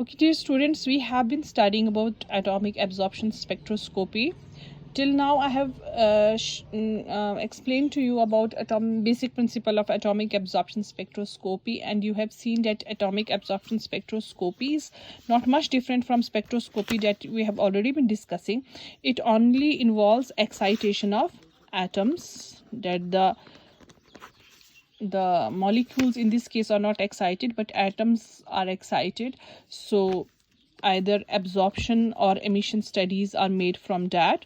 Okay, dear students, we have been studying about atomic absorption spectroscopy. Till now, I have explained to you about basic principle of atomic absorption spectroscopy, and you have seen that atomic absorption spectroscopy is not much different from spectroscopy that we have already been discussing. It only involves excitation of atoms, that the molecules in this case are not excited, but atoms are excited. So either absorption or emission studies are made from that.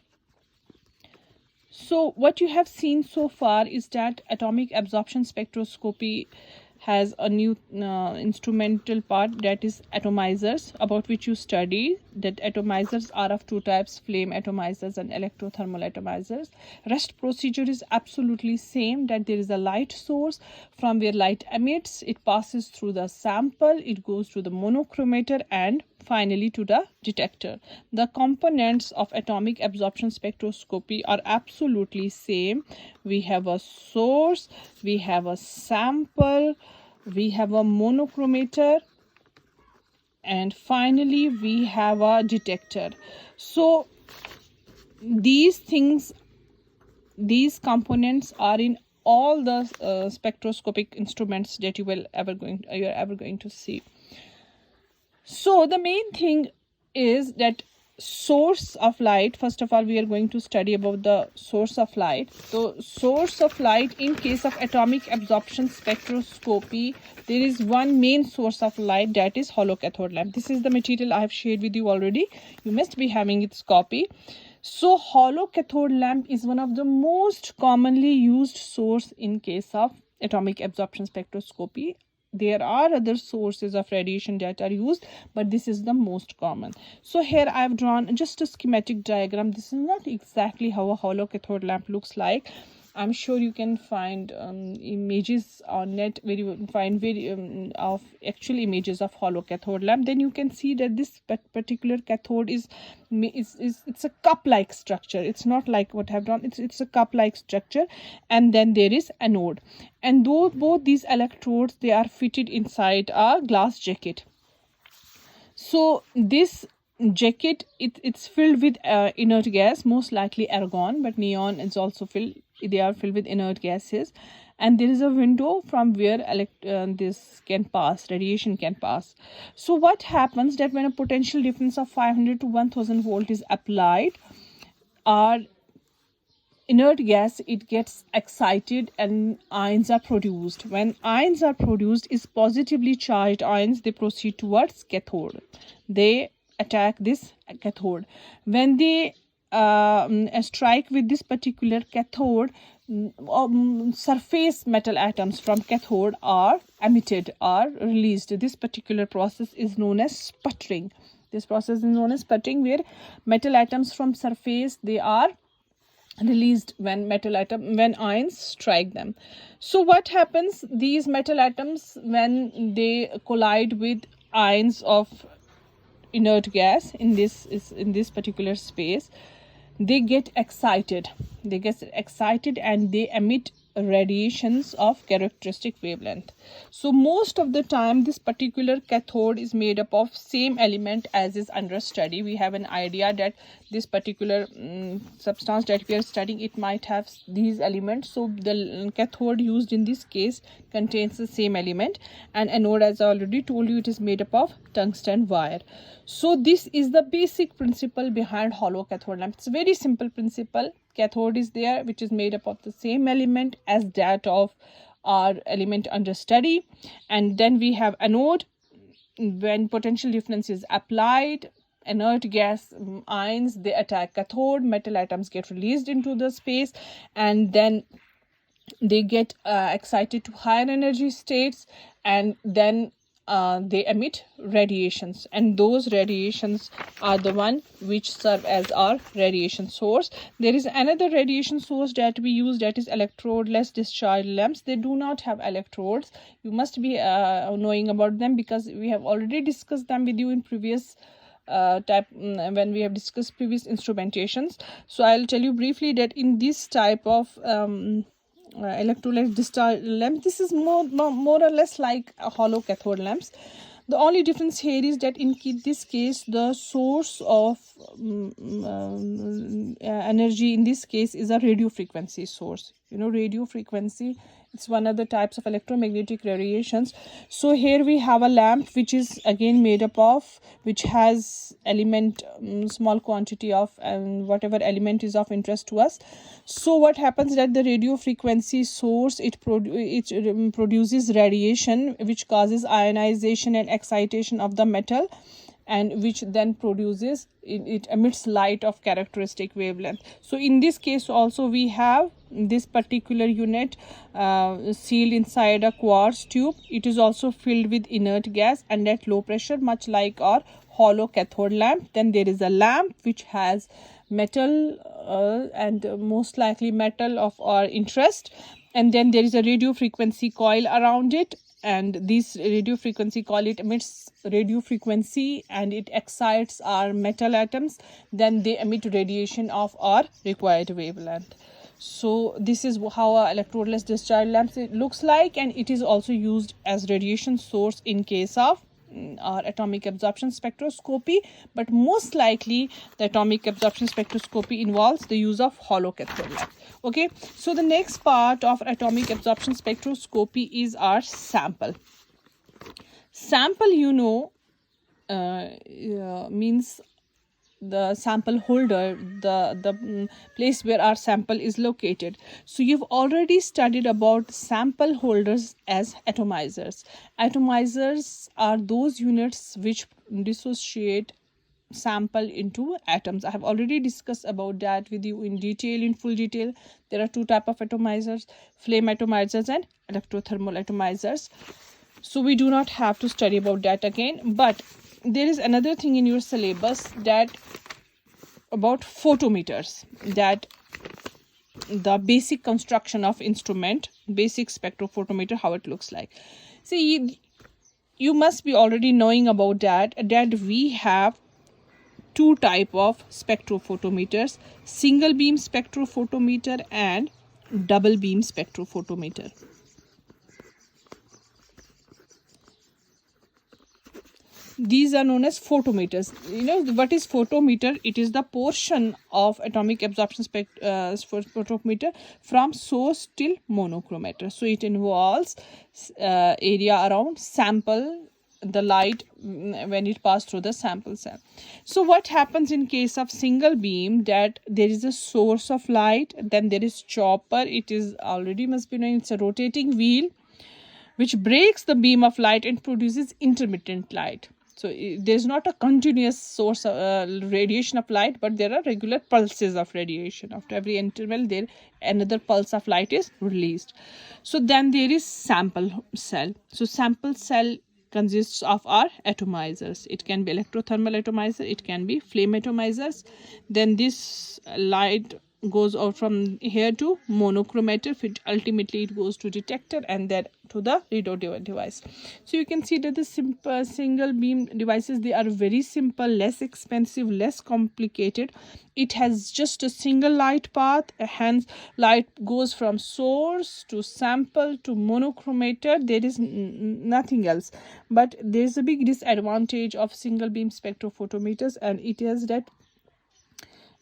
So what you have seen so far is that atomic absorption spectroscopy has a new instrumental part, that is atomizers, about which you study that atomizers are of two types: flame atomizers and electrothermal atomizers. Rest procedure is absolutely same, that there is a light source from where light emits, it passes through the sample, it goes to the monochromator, and finally to the detector. The components of atomic absorption spectroscopy are absolutely same. We have a source, we have a sample, we have a monochromator, and finally we have a detector. So these components are in all the spectroscopic instruments that you are ever going to see. So the main thing is that source of light. First of all, we are going to study about the source of light. So source of light, in case of atomic absorption spectroscopy, there is one main source of light, that is hollow cathode lamp. This is the material I have shared with you already. You must be having its copy. So hollow cathode lamp is one of the most commonly used source in case of atomic absorption spectroscopy. There are other sources of radiation that are used, but this is the most common. So here I have drawn just a schematic diagram. This is not exactly how a hollow cathode lamp looks like. I'm sure you can find images on net where you will find of actual images of hollow cathode lamp. Then you can see that this particular cathode is it's a cup-like structure. It's not like what I've drawn. It's a cup-like structure, and then there is anode. And both these electrodes, they are fitted inside a glass jacket. So this jacket, it's filled with inert gas, most likely argon, but neon is also filled. They are filled with inert gases, and there is a window from where this can pass, radiation can pass. So what happens that when a potential difference of 500 to 1000 volt is applied, our inert gas, it gets excited and ions are produced. When ions are produced, is positively charged ions, they proceed towards cathode. They attack this cathode. When they strike with this particular cathode, surface metal atoms from cathode are emitted, are released. This particular process is known as sputtering. This process is known as sputtering, where metal atoms from surface, they are released when ions strike them. So what happens, these metal atoms, when they collide with ions of inert gas in this particular space, they get excited and they emit radiations of characteristic wavelength. So most of the time this particular cathode is made up of same element as is under study. We have an idea that this particular substance that we are studying, it might have these elements. So the cathode used in this case contains the same element, and anode, as I already told you, it is made up of tungsten wire. So this is the basic principle behind hollow cathode lamp. It's a very simple principle. Cathode is there, which is made up of the same element as that of our element under study, and then we have anode. When potential difference is applied, inert gas ions, they attack cathode, metal atoms get released into the space, and then they get excited to higher energy states, and then they emit radiations, and those radiations are the one which serve as our radiation source. There is another radiation source that we use, that is electrode-less discharge lamps. They do not have electrodes. You must be knowing about them, because we have already discussed them with you in previous when we have discussed previous instrumentations. So I'll tell you briefly that in this type of electrolyte discharge lamp, this is more or less like a hollow cathode lamps, The only difference here is that in this case the source of energy in this case is a radio frequency source. You know, radio frequency, it's one of the types of electromagnetic radiations. So here we have a lamp which is again made up of, which has element, small quantity of, and whatever element is of interest to us. So what happens that the radio frequency source, it produces radiation which causes ionization and excitation of the metal, and which then produces, it emits light of characteristic wavelength. So in this case also we have this particular unit sealed inside a quartz tube. It is also filled with inert gas and at low pressure, much like our hollow cathode lamp. Then there is a lamp which has metal and most likely metal of our interest, and then there is a radio frequency coil around it, and this radio frequency coil, it emits radio frequency and it excites our metal atoms, then they emit radiation of our required wavelength. So this is how a electrodeless discharge lamp looks like, and it is also used as radiation source in case of our atomic absorption spectroscopy, but most likely the atomic absorption spectroscopy involves the use of hollow cathode lamp. Okay, so the next part of atomic absorption spectroscopy is our sample. Sample, you know, means the sample holder, the place where our sample is located. So you've already studied about sample holders as atomizers. Atomizers are those units which dissociate sample into atoms. I have already discussed about that with you in detail, in full detail. There are two types of atomizers: flame atomizers and electrothermal atomizers. So we do not have to study about that again. But there is another thing in your syllabus, that about photometers, that the basic construction of instrument, basic spectrophotometer, how it looks like. See, you must be already knowing about that we have two type of spectrophotometers: single beam spectrophotometer and double beam spectrophotometer. These are known as photometers. You know what is photometer? It is the portion of atomic absorption spectrophotometer from source till monochromator. So it involves area around sample, the light when it passes through the sample cell. So what happens in case of single beam, that there is a source of light, then there is chopper. It is already must be known, it's a rotating wheel which breaks the beam of light and produces intermittent light. So there's not a continuous source of radiation of light, but there are regular pulses of radiation. After every interval, there another pulse of light is released. So then there is sample cell. So sample cell consists of our atomizers. It can be electrothermal atomizer, it can be flame atomizers. Then this light goes out from here to monochromator, ultimately it goes to detector and then to the readout device. So you can see that the simple single beam devices, they are very simple, less expensive, less complicated. It has just a single light path, hence light goes from source to sample to monochromator. There is nothing else. But there is a big disadvantage of single beam spectrophotometers, and it is that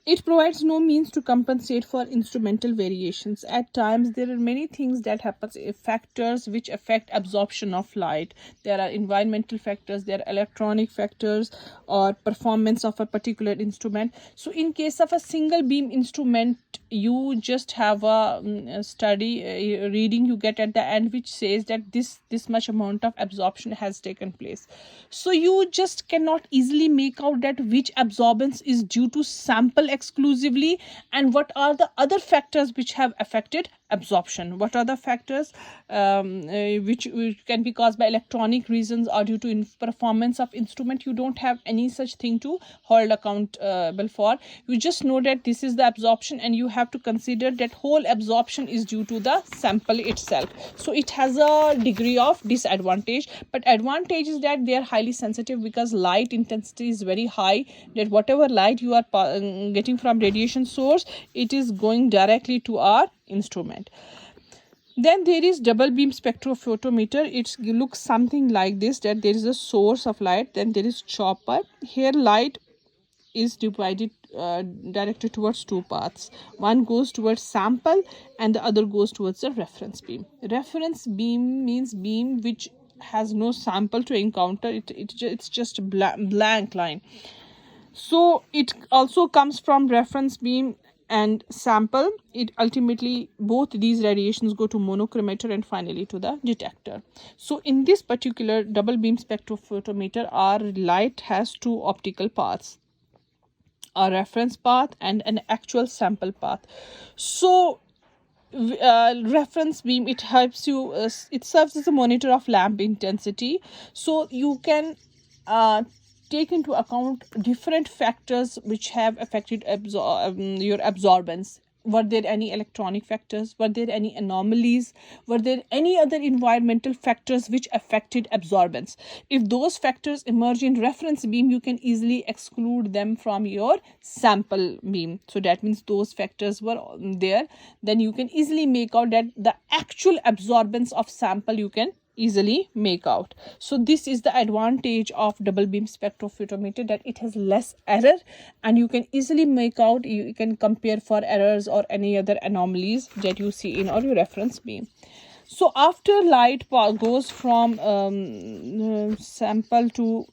it provides no means to compensate for instrumental variations. At times, there are many things that happen, factors which affect absorption of light. There are environmental factors, there are electronic factors, or performance of a particular instrument. So in case of a single beam instrument, you just have a study reading you get at the end which says that this much amount of absorption has taken place. So you just cannot easily make out that which absorbance is due to sample exclusively and what are the other factors which have affected absorption. What are the factors which can be caused by electronic reasons or due to performance of instrument? You don't have any such thing to hold accountable for. You just know that this is the absorption, and you have to consider that whole absorption is due to the sample itself. So it has a degree of disadvantage, but advantage is that they are highly sensitive because light intensity is very high, that whatever light you are getting from radiation source, it is going directly to our instrument. Then there is double beam spectrophotometer. It looks something like this, that there is a source of light, then there is chopper. Here light is divided, directed towards two paths. One goes towards sample and the other goes towards the reference beam. Reference beam means beam which has no sample to encounter. It's just a blank line. So it also comes from reference beam and sample. It ultimately, both these radiations go to monochromator and finally to the detector. So in this particular double beam spectrophotometer, our light has two optical paths, a reference path and an actual sample path. So reference beam, it helps you, it serves as a monitor of lamp intensity, so you can take into account different factors which have affected your absorbance. Were there any electronic factors? Were there any anomalies? Were there any other environmental factors which affected absorbance? If those factors emerge in reference beam, you can easily exclude them from your sample beam. So that means those factors were there. Then you can easily make out that the actual absorbance of sample you can easily make out. So this is the advantage of double beam spectrophotometer, that it has less error and you can easily make out, you can compare for errors or any other anomalies that you see in your reference beam. So after light goes from sample to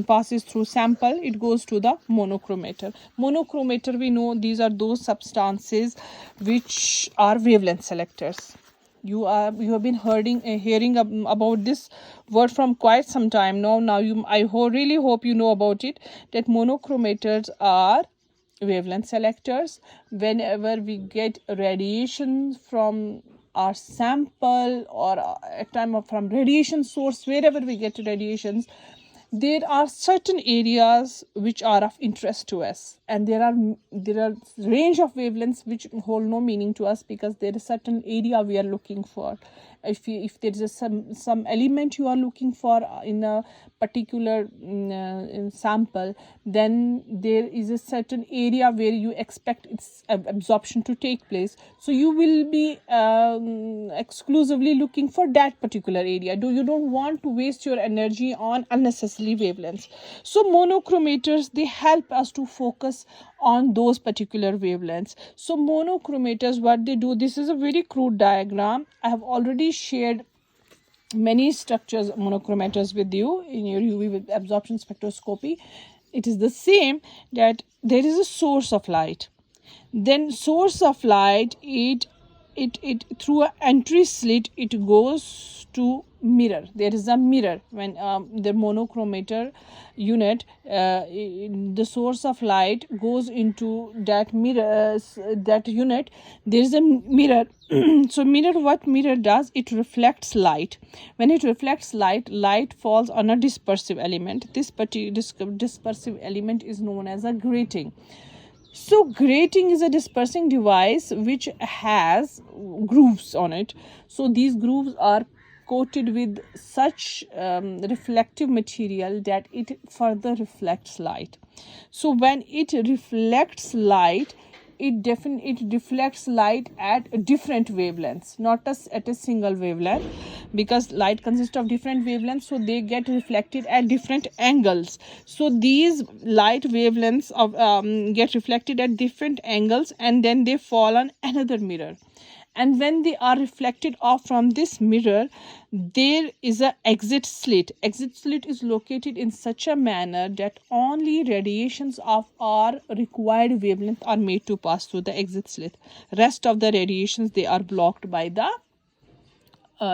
passes through sample, it goes to the monochromator. Monochromator, we know these are those substances which are wavelength selectors. You have been hearing about this word from quite some time now. I really hope you know about it, that monochromators are wavelength selectors. Whenever we get radiation from our sample or at time of from radiation source, wherever we get radiations, there are certain areas which are of interest to us, and there are range of wavelengths which hold no meaning to us, because there is certain area we are looking for. If there is some element you are looking for in a particular sample, then there is a certain area where you expect its absorption to take place. So you will be exclusively looking for that particular area. You don't want to waste your energy on unnecessary wavelengths. So monochromators, they help us to focus on those particular wavelengths. So monochromators, what they do, this is a very crude diagram. I have already shared many structures monochromators with you in your UV with absorption spectroscopy. It is the same, that there is a source of light, then source of light, it through an entry slit, it goes to mirror. There is a mirror when the monochromator unit, the source of light goes into that mirror, that unit, there is a mirror. So mirror, what mirror does, it reflects light. When it reflects light falls on a dispersive element. This particular dispersive element is known as a grating. So grating is a dispersing device which has grooves on it. So these grooves are coated with such reflective material that it further reflects light. So when it reflects light, it reflects light at different wavelengths, not at a single wavelength, because light consists of different wavelengths, so they get reflected at different angles. So these light wavelengths of get reflected at different angles, and then they fall on another mirror. And when they are reflected off from this mirror, there is an exit slit. Exit slit is located in such a manner that only radiations of our required wavelength are made to pass through the exit slit. Rest of the radiations, they are blocked by the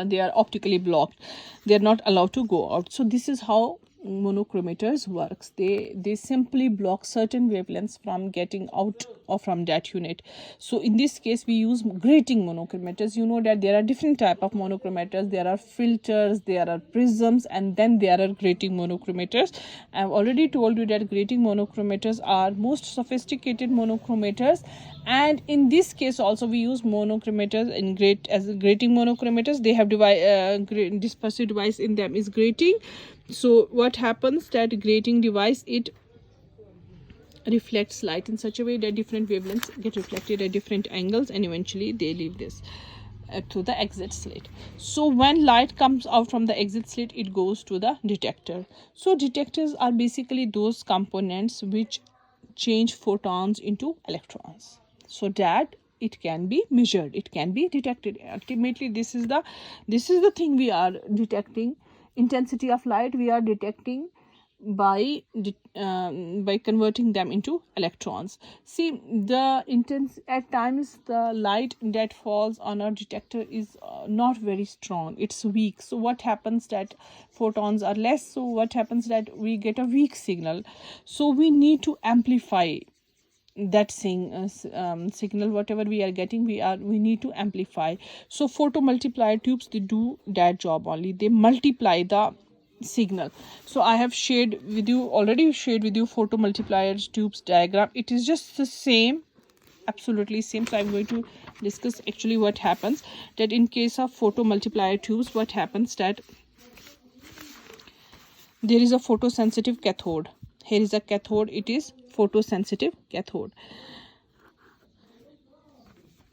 they are optically blocked. They are not allowed to go out. So this is how monochromators works. They simply block certain wavelengths from getting out or from that unit. So in this case, we use grating monochromators. You know that there are different type of monochromators. There are filters, there are prisms, and then there are grating monochromators. I've already told you that grating monochromators are most sophisticated monochromators, and in this case also we use monochromators as grating monochromators. They have dispersive device in them is grating. So what happens, that grating device, it reflects light in such a way that different wavelengths get reflected at different angles, and eventually they leave this. to the exit slit. So when light comes out from the exit slit, it goes to the detector. So detectors are basically those components which change photons into electrons, so that it can be measured, it can be detected. Ultimately, this is the thing we are detecting. Intensity of light we are detecting by converting them into electrons. See, the intense at times the light that falls on our detector is not very strong, it's weak. So what happens that photons are less, so what happens that we get a weak signal. So we need to amplify that signal, whatever we are getting, we need to amplify. So photomultiplier tubes, they do that job only, they multiply the signal. So I have already shared with you photomultiplier tubes diagram. It is just the same, absolutely same. So I'm going to discuss actually what happens, that in case of photomultiplier tubes, what happens that there is a photosensitive cathode. Here is a cathode, it is photosensitive cathode.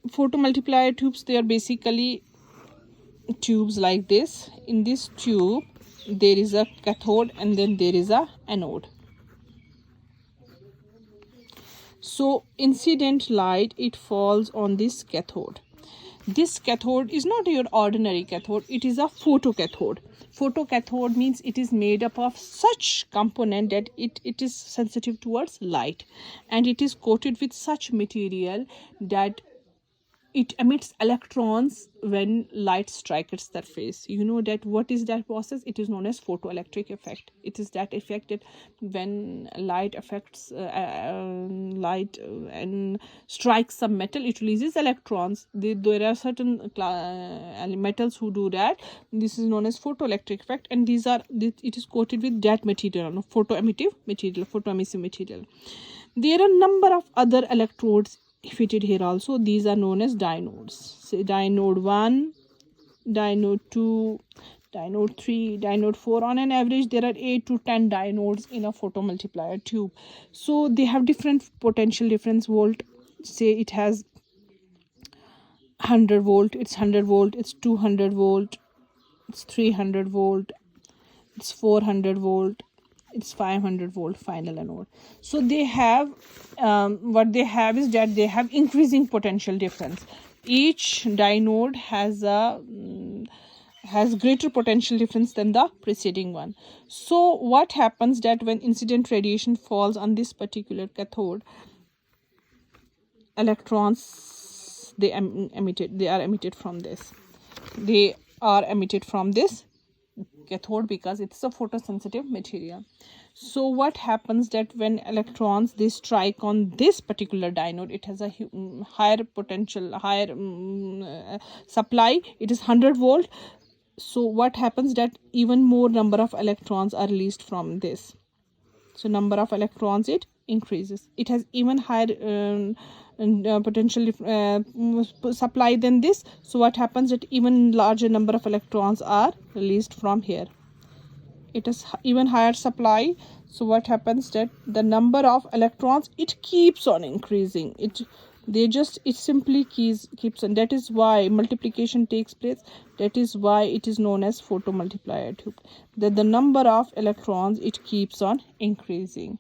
Photomultiplier tubes, they are basically tubes like this. In this tube there is a cathode and then there is a anode. So incident light, it falls on this cathode. This cathode is not your ordinary cathode, it is a photocathode. Photocathode means it is made up of such component that it is sensitive towards light, and it is coated with such material that it emits electrons when light strikes its surface. You know that what is that process? It is known as photoelectric effect. It is that effect that when light affects light and strikes some metal, it releases electrons. There are certain metals who do that. This is known as photoelectric effect, and it is coated with that material, photoemissive material. There are a number of other electrodes fitted here also. These are known as diodes. Say diode 1, diode 2, diode 3, diode 4. On an average there are 8 to 10 diodes in a photomultiplier tube. So they have different potential difference volt. Say it has 100 volt, it's 100 volt, it's 200 volt, it's 300 volt, it's 400 volt, it's 500 volt final anode. So they have what they have is that they have increasing potential difference. Each diode has greater potential difference than the preceding one. So what happens that when incident radiation falls on this particular cathode, electrons, they are emitted from this. They are emitted from this cathode because it's a photosensitive material. So what happens that when electrons, they strike on this particular diode, it has a higher potential, higher supply, it is 100 volt. So what happens that even more number of electrons are released from this. So number of electrons, it increases, it has even higher potential supply than this. So what happens that even larger number of electrons are released from here. It is even higher supply. So what happens that the number of electrons, it keeps on increasing. It simply keeps on. That is why multiplication takes place. That is why it is known as photomultiplier tube, that the number of electrons, it keeps on increasing.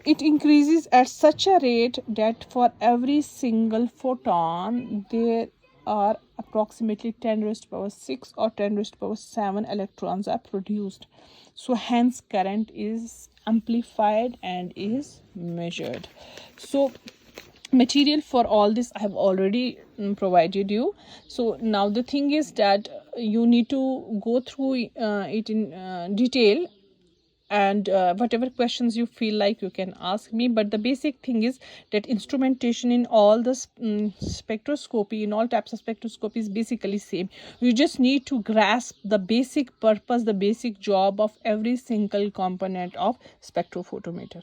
It increases at such a rate that for every single photon there are approximately 10 raised to power 6 or 10 raised to power 7 electrons are produced. So hence current is amplified and is measured. So material for all this I have already provided you. So now the thing is that you need to go through it in detail, and whatever questions you feel like you can ask me. But the basic thing is that instrumentation in all the spectroscopy, in all types of spectroscopy, is basically same. You just need to grasp the basic purpose, the basic job of every single component of spectrophotometer.